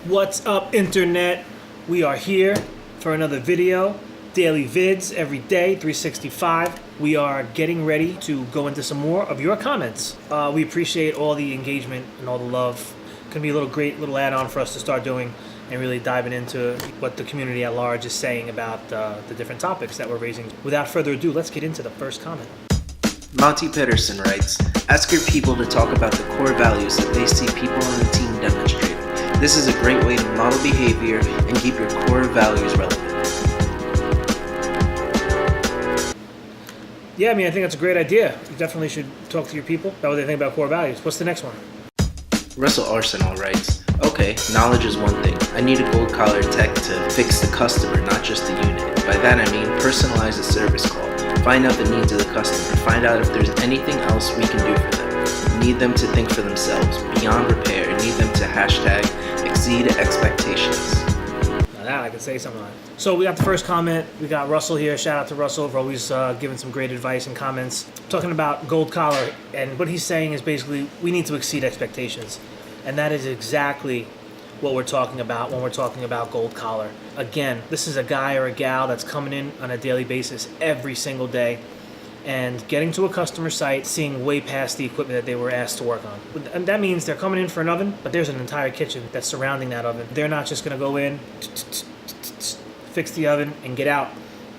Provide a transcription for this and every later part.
What's up, internet? We are here for another video. Daily vids every day, 365. We are getting ready to go into some more of your comments. We appreciate all the engagement and all the love. Gonna be a great little add-on for us to start doing and really diving into what the community at large is saying about the different topics that we're raising. Without further ado, let's get into the first comment. Monty Patterson writes, ask your people to talk about the core values that they see people on the team demonstrating. This is a great way to model behavior and keep your core values relevant. Yeah, I think that's a great idea. You definitely should talk to your people about what they think about core values. What's the next one? Russell Arsenal writes, okay, knowledge is one thing. I need a gold collar tech to fix the customer, not just the unit. By that I mean personalize the service call. Find out the needs of the customer. Find out if there's anything else we can do for them. Need them to think for themselves, beyond repair. Need them to #exceed expectations. Now that I can say something on. So we got the first comment. We got Russell here. Shout out to Russell for always giving some great advice and comments. Talking about gold collar, and what he's saying is basically we need to exceed expectations. And that is exactly what we're talking about when we're talking about gold collar. Again, this is a guy or a gal that's coming in on a daily basis every single day and getting to a customer site, seeing way past the equipment that they were asked to work on. And that means they're coming in for an oven, but there's an entire kitchen that's surrounding that oven. They're not just gonna go in, fix the oven, and get out.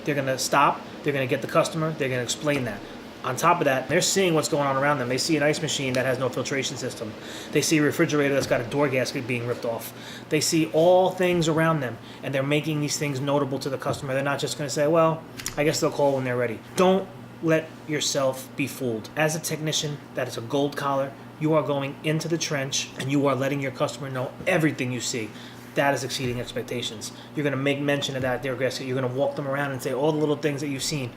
They're gonna stop, they're gonna get the customer, they're gonna explain that. On top of that, they're seeing what's going on around them. They see an ice machine that has no filtration system. They see a refrigerator that's got a door gasket being ripped off. They see all things around them, and they're making these things notable to the customer. They're not just gonna say, well, I guess they'll call when they're ready. Don't let yourself be fooled. As a technician that is a gold collar, you are going into the trench and you are letting your customer know everything you see. That is exceeding expectations. You're going to make mention of that door gasket. You're going to walk them around and say all the little things that you've seen.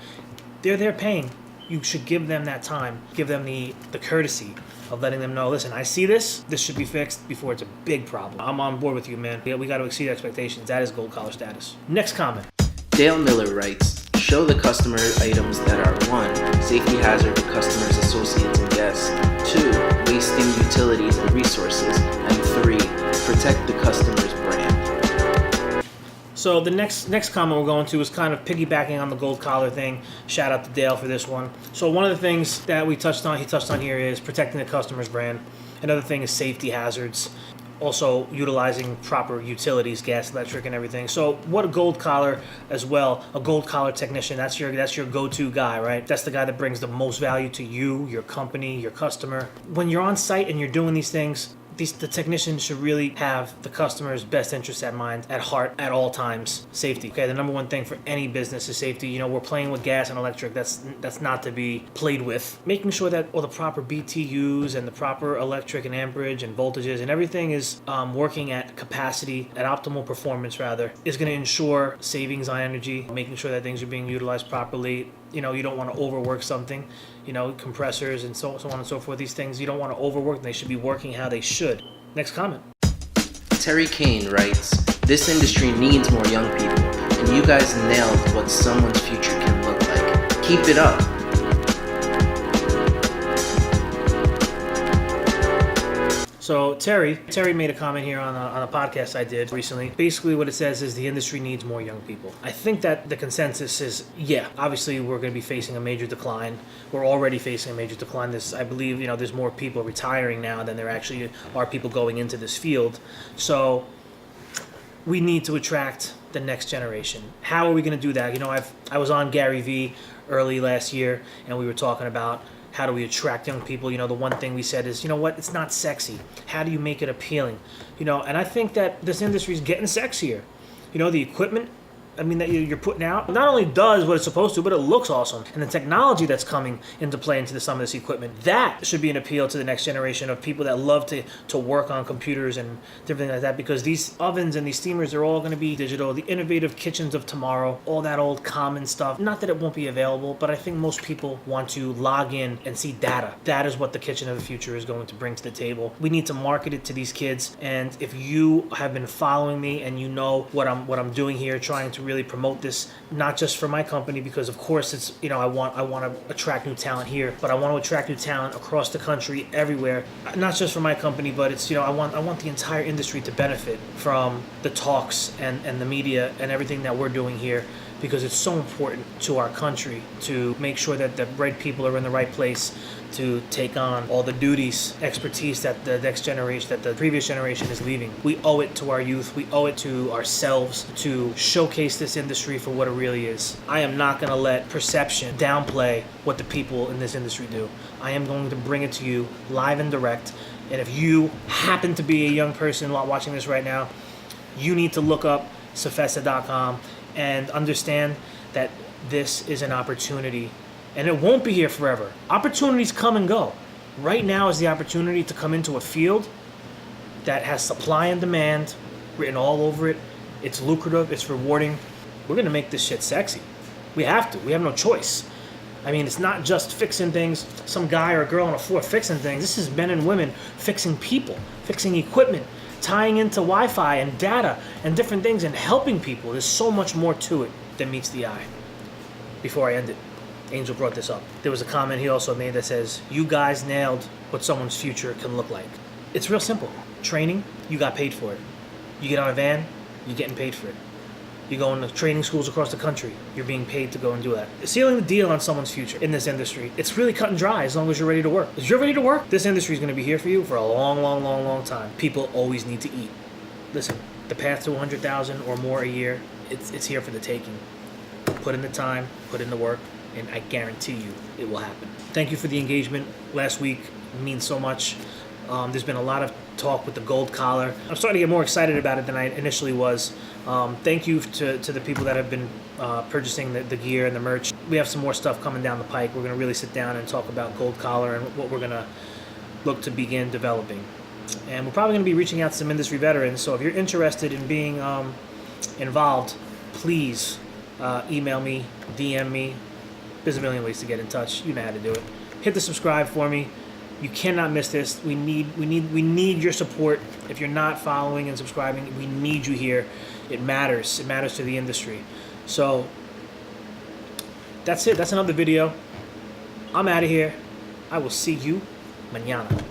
They're there paying. You should give them that time. Give them the courtesy of letting them know, listen, I see this should be fixed before it's a big problem. I'm on board with you, man. We got to exceed expectations. That is gold collar status. Next comment. Dale Miller writes, show the customer items that are 1. Safety hazard to customers, associates, and guests. 2. Wasting utilities and resources. And 3. Protect the customer's brand. So the next comment we're going to is kind of piggybacking on the gold collar thing. Shout out to Dale for this one. So one of the things that he touched on here is protecting the customer's brand. Another thing is safety hazards. Also utilizing proper utilities, gas, electric, and everything. So what a gold collar as well, a gold collar technician, that's your go-to guy, right? That's the guy that brings the most value to you, your company, your customer. When you're on site and you're doing these things, the technician should really have the customer's best interest at mind, at heart, at all times. Safety. Okay, the number one thing for any business is safety. You know, we're playing with gas and electric. That's not to be played with. Making sure that all the proper BTUs and the proper electric and amperage and voltages and everything is working at capacity, at optimal performance rather, is going to ensure savings on energy. Making sure that things are being utilized properly. You know, you don't want to overwork something. You know, compressors and so on and so forth. These things you don't want to overwork. They should be working how they should. Next comment. Terry Cain writes, this industry needs more young people, and you guys nailed what someone's future can look like. Keep it up. So Terry made a comment here on a podcast I did recently. Basically what it says is the industry needs more young people. I think that the consensus is, yeah, obviously we're going to be facing a major decline. We're already facing a major decline. I believe, there's more people retiring now than there actually are people going into this field. So we need to attract the next generation. How are we going to do that? I was on Gary Vee early last year, and we were talking about how do we attract young people? The one thing we said is, it's not sexy. How do you make it appealing? And I think that this industry is getting sexier. The equipment, that you're putting out not only does what it's supposed to, but it looks awesome. And the technology that's coming into play into some of this equipment, that should be an appeal to the next generation of people that love to work on computers and different things like that, because these ovens and these steamers are all going to be digital. The innovative kitchens of tomorrow, all that old common stuff. Not that it won't be available, but I think most people want to log in and see data. That is what the kitchen of the future is going to bring to the table. We need to market it to these kids. And if you have been following me and you know what I'm doing here, trying to to really promote this, not just for my company, because of course it's, you know, I want to attract new talent here, but I want to attract new talent across the country, everywhere. Not just for my company, but it's, you know, I want the entire industry to benefit from the talks and the media and everything that we're doing here, because it's so important to our country to make sure that the right people are in the right place to take on all the duties, expertise that the next generation, that the previous generation is leaving. We owe it to our youth, we owe it to ourselves to showcase this industry for what it really is. I am not gonna let perception downplay what the people in this industry do. I am going to bring it to you live and direct, and if you happen to be a young person watching this right now, you need to look up Safesa.com and understand that this is an opportunity, and it won't be here forever. Opportunities come and go. Right now is the opportunity to come into a field that has supply and demand written all over it. It's lucrative, it's rewarding. We're gonna make this shit sexy. We have to, we have no choice. I mean, it's not just fixing things, some guy or girl on a floor fixing things. This is men and women fixing people, fixing equipment, tying into Wi-Fi and data and different things and helping people. There's so much more to it than meets the eye. Before I end it, Angel brought this up. There was a comment he also made that says, you guys nailed what someone's future can look like. It's real simple. Training, you got paid for it. You get on a van, you're getting paid for it. You go into training schools across the country, you're being paid to go and do that. Sealing the deal on someone's future in this industry, it's really cut and dry as long as you're ready to work. If you're ready to work, this industry is going to be here for you for a long, long, long, long time. People always need to eat. Listen, the path to 100,000 or more a year, it's here for the taking. Put in the time, put in the work, and I guarantee you it will happen. Thank you for the engagement last week. It means so much. There's been a lot of talk with the gold collar. I'm starting to get more excited about it than I initially was. Thank you to the people that have been purchasing the gear and the merch. We have some more stuff coming down the pike. We're going to really sit down and talk about gold collar and what we're going to look to begin developing. And we're probably going to be reaching out to some industry veterans. So if you're interested in being involved, please email me, DM me. There's a million ways to get in touch. You know how to do it. Hit the subscribe for me. You cannot miss this. We need your support. If you're not following and subscribing, we need you here. It matters. It matters to the industry. So that's it. That's another video. I'm out of here. I will see you mañana.